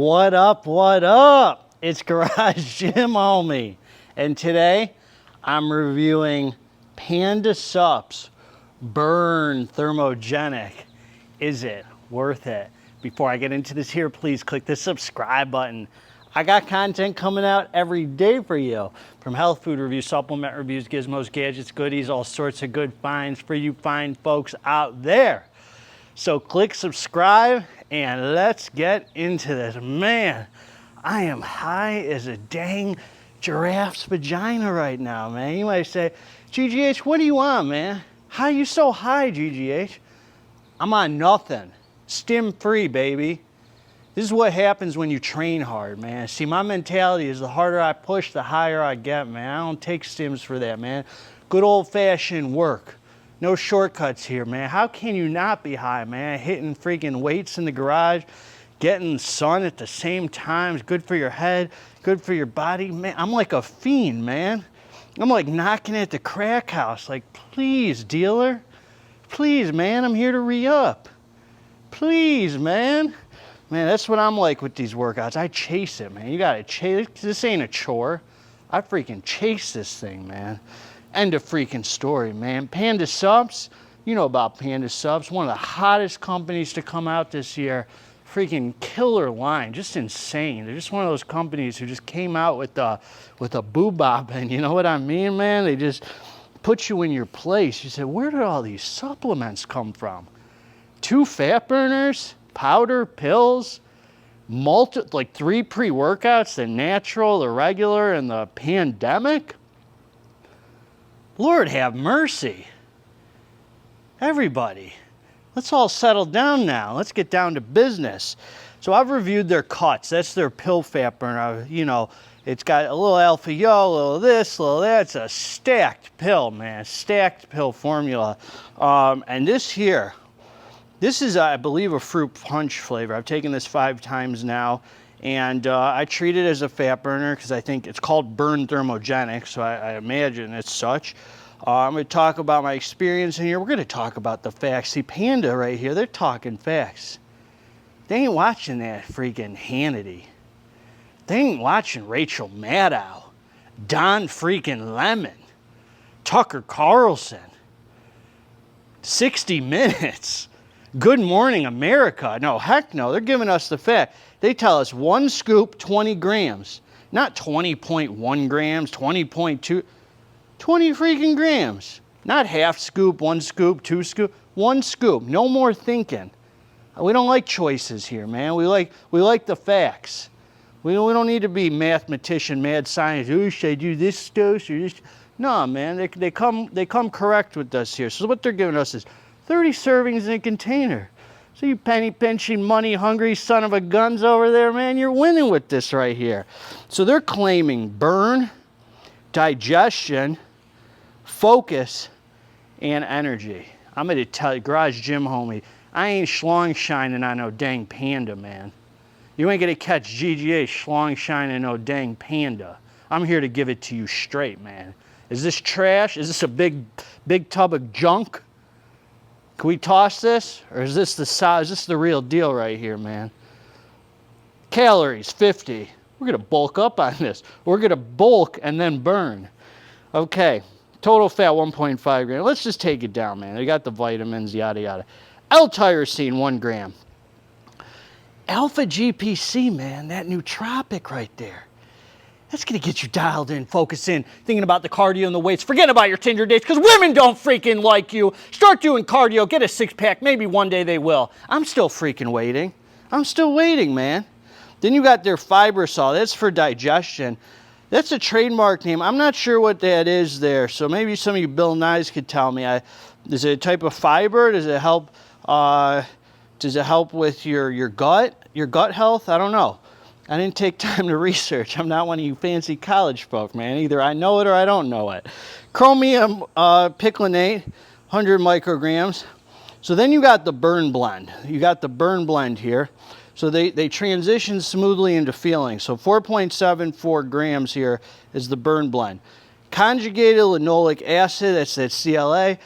What up, what up? It's Garage Gym Homie. And today I'm reviewing Panda Supps Burn Thermogenic. Is it worth it? Before I get into this here, please click the subscribe button. I got content coming out every day for you. From health food reviews, supplement reviews, gizmos, gadgets, goodies, all sorts of good finds for you fine folks out there. So click subscribe and let's get into this. Man, I am high as a dang giraffe's vagina right now, man. You might say, GGH, what do you want, man? How are you so high, GGH? I'm on nothing. Stim free, baby. This is what happens when you train hard, man. See, my mentality is the harder I push, the higher I get, man. I don't take stims for that, man. Good old-fashioned work. No shortcuts here, man. How can you not be high, man? Hitting freaking weights in the garage, getting sun at the same time is good for your head, good for your body. Man, I'm like a fiend, man. I'm like knocking at the crack house. Like, please, dealer. Please, man, I'm here to re-up. Please, man. Man, that's what I'm like with these workouts. I chase it, man. You gotta chase it. This ain't a chore. I freaking chase this thing, man. End of freaking story, man. Panda Supps, you know about Panda Supps, one of the hottest companies to come out this year. Freaking killer line, just insane. They're just one of those companies who just came out with a boobop, and you know what I mean, man? They just put you in your place. You said, where did all these supplements come from? 2 fat burners, powder, pills, like 3 pre-workouts, the natural, the regular, and the pandemic? Lord have mercy. Everybody, let's all settle down now. Let's get down to business. So I've reviewed their cuts. That's their pill fat burner. You know, it's got a little alpha yo, a little this, a little that. It's a stacked pill, man. Stacked pill formula. And this here, this is, I believe, a fruit punch flavor. I've taken this 5 times now. And I treat it as a fat burner because I think it's called Burn Thermogenic, so I imagine it's such. I'm going to talk about my experience in here. We're going to talk about the facts. See, Panda right here, they're talking facts. They ain't watching that freaking Hannity. They ain't watching Rachel Maddow, Don freaking Lemon, Tucker Carlson, 60 Minutes, Good Morning America. No, heck no, they're giving us the fact. They tell us 1 scoop, 20 grams. Not 20.1 grams, 20.2, 20 freaking grams. Not half scoop, 1 scoop, 2 scoop, 1 scoop. No more thinking. We don't like choices here, man. We like the facts. We don't need to be mathematician, mad science. Oh, should I do this dose or this? No, man, they come correct with us here. So what they're giving us is 30 servings in a container. So you penny pinching, money hungry son of a guns over there, man, you're winning with this right here. So they're claiming burn, digestion, focus, and energy. I'm going to tell you, Garage Gym Homie, I ain't schlong shining on no dang Panda, man. You ain't going to catch GGH schlong shining no dang Panda. I'm here to give it to you straight, man. Is this trash? Is this a big tub of junk? Can we toss this? Or is this the real deal right here, man? Calories, 50. We're going to bulk up on this. We're going to bulk and then burn. Okay. Total fat, 1.5 grams. Let's just take it down, man. They got the vitamins, yada, yada. L-tyrosine, 1 gram. Alpha GPC, man. That nootropic right there. That's going to get you dialed in, focused in, thinking about the cardio and the weights. Forget about your Tinder dates because women don't freaking like you. Start doing cardio, get a 6-pack. Maybe one day they will. I'm still freaking waiting. I'm still waiting, man. Then you got their Fibersol. That's for digestion. That's a trademark name. I'm not sure what that is there. So maybe some of you Bill Nyes could tell me. Is it a type of fiber? Does it help with your gut health? I don't know. I didn't take time to research. I'm not one of you fancy college folk, man. Either I know it or I don't know it. Chromium picolinate, 100 micrograms. So then you got the burn blend. You got the burn blend here. So they transition smoothly into feeling. So 4.74 grams here is the burn blend. Conjugated linoleic acid, that's that CLA.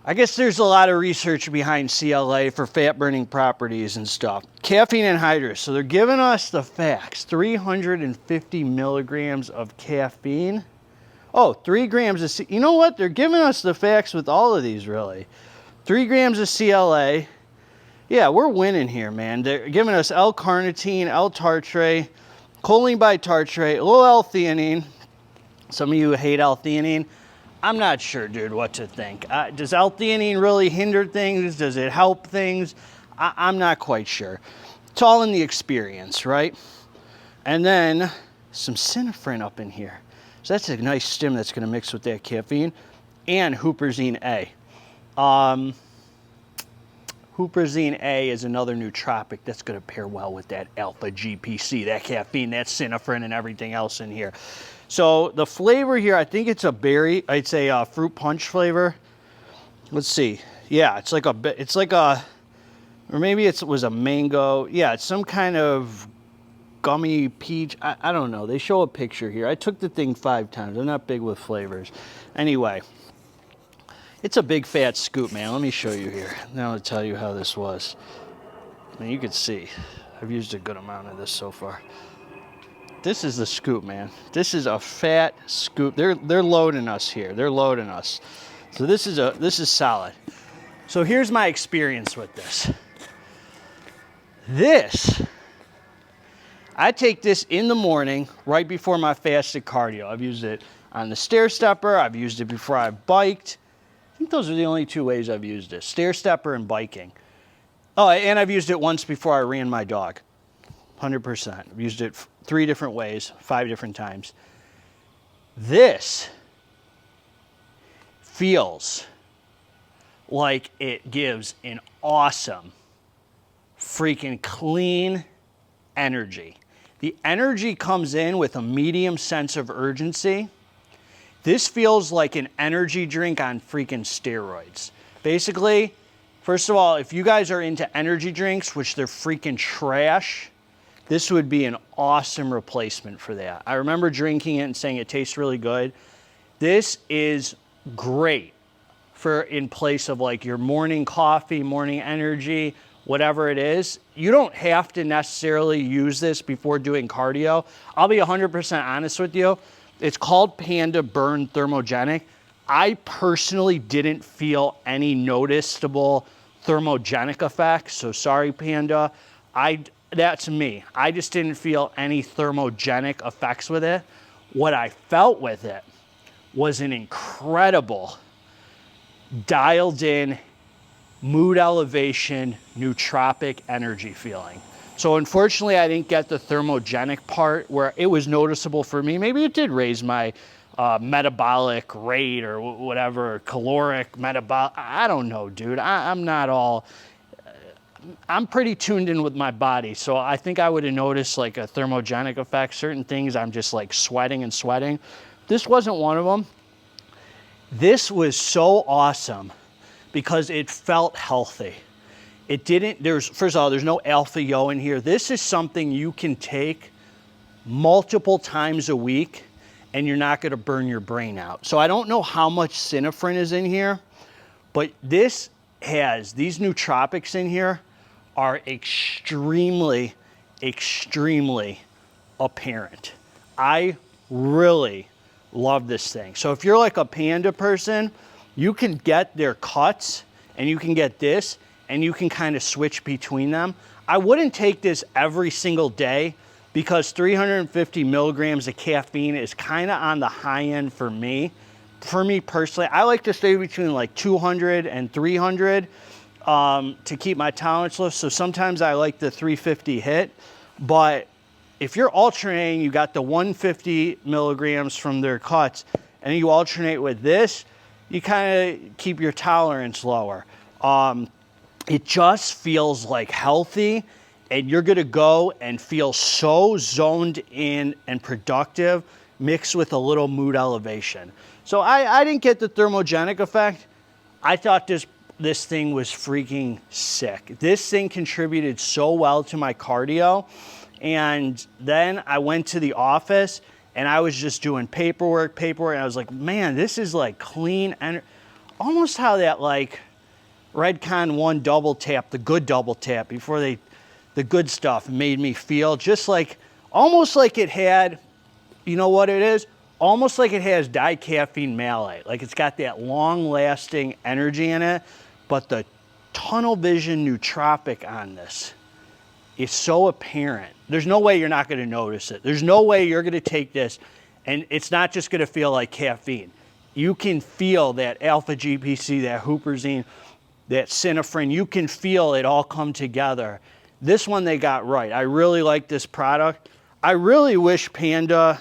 I guess there's a lot of research behind CLA for fat burning properties and stuff. Caffeine anhydrous. So they're giving us the facts. 350 milligrams of caffeine. Oh, 3 grams of you know what? They're giving us the facts with all of these, really. 3 grams of CLA. Yeah, we're winning here, man. They're giving us L-carnitine, L-tartrate, choline bitartrate, a little L-theanine. Some of you hate L-theanine. I'm not sure, dude, what to think. Does L-theanine really hinder things? Does it help things? I'm not quite sure. It's all in the experience, right? And then some synephrine up in here. So that's a nice stim that's going to mix with that caffeine. And huperzine A. Huperzine A is another nootropic that's going to pair well with that alpha GPC, that caffeine, that synephrine, and everything else in here. So the flavor here, I think it's a berry. It's a fruit punch flavor. Let's see. Yeah, it's like a, or maybe it was a mango. Yeah, it's some kind of gummy peach. I don't know. They show a picture here. I took the thing 5 times. I'm not big with flavors. Anyway, it's a big fat scoop, man. Let me show you here. Now I'll tell you how this was. I mean, you can see I've used a good amount of this so far. This is the scoop, man. This is a fat scoop. They're loading us here. They're loading us. So this is solid. So here's my experience with this. I take this in the morning right before my fasted cardio. I've used it on the stair stepper. I've used it before I've biked. I think those are the only 2 ways I've used this. Stair stepper and biking. Oh, and I've used it once before I ran my dog. 100%. I've used it 3 different ways, 5 different times. This feels like it gives an awesome, freaking clean energy. The energy comes in with a medium sense of urgency. This feels like an energy drink on freaking steroids. Basically, first of all, if you guys are into energy drinks, which they're freaking trash, this would be an awesome replacement for that. I remember drinking it and saying it tastes really good. This is great for in place of like your morning coffee, morning energy, whatever it is. You don't have to necessarily use this before doing cardio. I'll be 100% honest with you. It's called Panda Burn Thermogenic. I personally didn't feel any noticeable thermogenic effects, so sorry, Panda. That's me. I just didn't feel any thermogenic effects with it. What I felt with it was an incredible, dialed in, mood elevation, nootropic energy feeling. So unfortunately, I didn't get the thermogenic part where it was noticeable for me. Maybe it did raise my metabolic rate or whatever, caloric, metabolic. I don't know, dude. I'm not all... I'm pretty tuned in with my body, so I think I would have noticed like a thermogenic effect. Certain things I'm just like sweating and sweating. This wasn't one of them. This was so awesome because it felt healthy. It didn't, first of all, there's no alpha yo in here. This is something you can take multiple times a week and you're not gonna burn your brain out. So I don't know how much synephrine is in here, but this has, these nootropics in here are extremely, extremely apparent. I really love this thing. So if you're like a Panda person, you can get their cuts and you can get this and you can kind of switch between them. I wouldn't take this every single day because 350 milligrams of caffeine is kind of on the high end for me. For me personally, I like to stay between like 200 and 300 to keep my tolerance low. So sometimes I like the 350 hit, but if you're alternating, you got the 150 milligrams from their cuts and you alternate with this, you kind of keep your tolerance lower. It just feels like healthy and you're gonna go and feel so zoned in and productive mixed with a little mood elevation. So I didn't get the thermogenic effect. I thought this thing was freaking sick. This thing contributed so well to my cardio. And then I went to the office and I was just doing paperwork, and I was like, man, this is like clean and almost how that like Redcon 1 double tap, the good double tap before the good stuff made me feel, just like, almost like it had, you know what it is? Almost like it has dicaffeine malate. Like it's got that long lasting energy in it, but the tunnel vision nootropic on this is so apparent. There's no way you're not gonna notice it. There's no way you're gonna take this and it's not just gonna feel like caffeine. You can feel that alpha GPC, that huperzine, that synephrine, you can feel it all come together. This one they got right. I really like this product. I really wish Panda,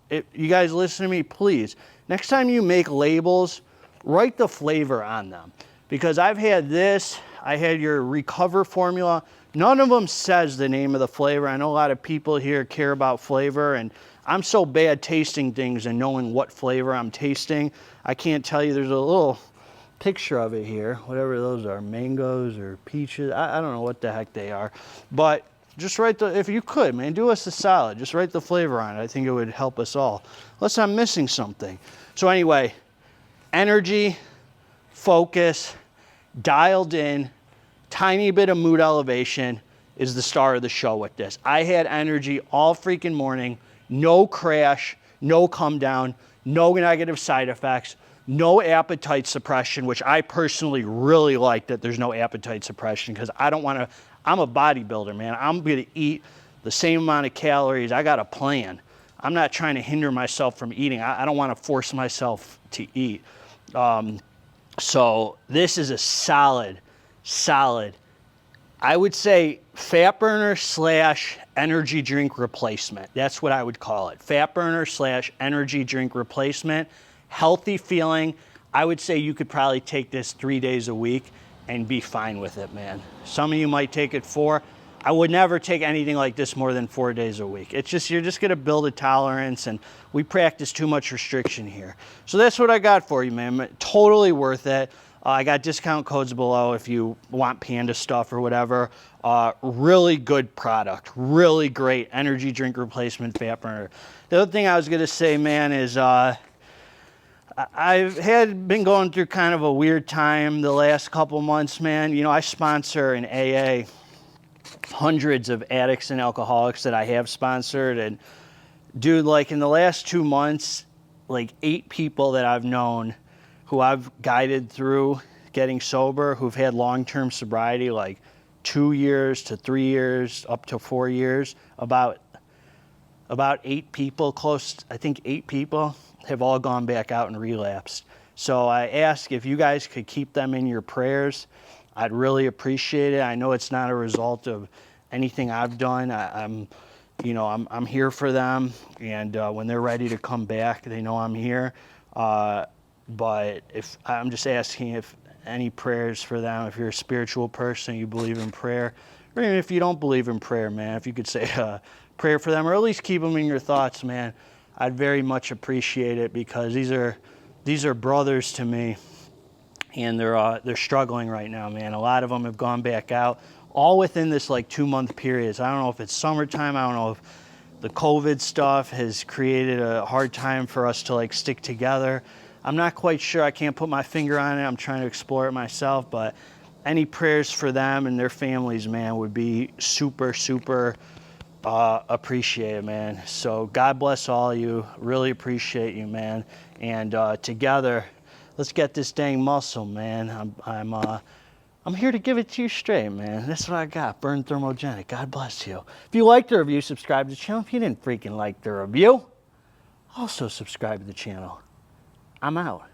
you guys listen to me, please. Next time you make labels, write the flavor on them. Because I've had this, I had your Recover formula. None of them says the name of the flavor. I know a lot of people here care about flavor, and I'm so bad tasting things and knowing what flavor I'm tasting. I can't tell you. There's a little picture of it here, whatever those are, mangoes or peaches. I don't know what the heck they are. But just write the, if you could, man, do us a solid. Just write the flavor on it. I think it would help us all. Unless I'm missing something. So anyway, energy, focus, dialed in, tiny bit of mood elevation is the star of the show with this. I had energy all freaking morning, no crash, no come down, no negative side effects, no appetite suppression, which I personally really like that there's no appetite suppression because I don't want to, I'm a bodybuilder, man. I'm going to eat the same amount of calories. I got a plan. I'm not trying to hinder myself from eating. I don't want to force myself to eat. So this is a solid, I would say fat burner / energy drink replacement. That's what I would call it. Fat burner / energy drink replacement. Healthy feeling. I would say you could probably take this 3 days a week and be fine with it, man. Some of you might take it 4. I would never take anything like this more than 4 days a week. It's just, you're just gonna build a tolerance, and we practice too much restriction here. So that's what I got for you, man. Totally worth it. I got discount codes below if you want Panda stuff or whatever. Really good product, really great energy drink replacement fat burner. The other thing I was gonna say, man, is I've been going through kind of a weird time the last couple months, man. You know, I sponsor an AA, hundreds of addicts and alcoholics that I have sponsored. And dude, like in the last 2 months, like 8 people that I've known who I've guided through getting sober, who've had long-term sobriety, like 2 years to 3 years, up to 4 years, about 8 people, I think 8 people have all gone back out and relapsed. So I ask if you guys could keep them in your prayers. I'd really appreciate it. I know it's not a result of anything I've done. I'm here for them, and when they're ready to come back, they know I'm here. But if I'm just asking if any prayers for them, if you're a spiritual person, you believe in prayer, or even if you don't believe in prayer, man, if you could say a prayer for them, or at least keep them in your thoughts, man, I'd very much appreciate it, because these are brothers to me, and they're struggling right now, man. A lot of them have gone back out, all within this like 2-month period. So I don't know if it's summertime. I don't know if the COVID stuff has created a hard time for us to like stick together. I'm not quite sure. I can't put my finger on it. I'm trying to explore it myself, but any prayers for them and their families, man, would be super, super appreciated, man. So God bless all of you. Really appreciate you, man. And together, let's get this dang muscle, man. I'm here to give it to you straight, man. That's what I got. Burn Thermogenic. God bless you. If you liked the review, subscribe to the channel. If you didn't freaking like the review, also subscribe to the channel. I'm out.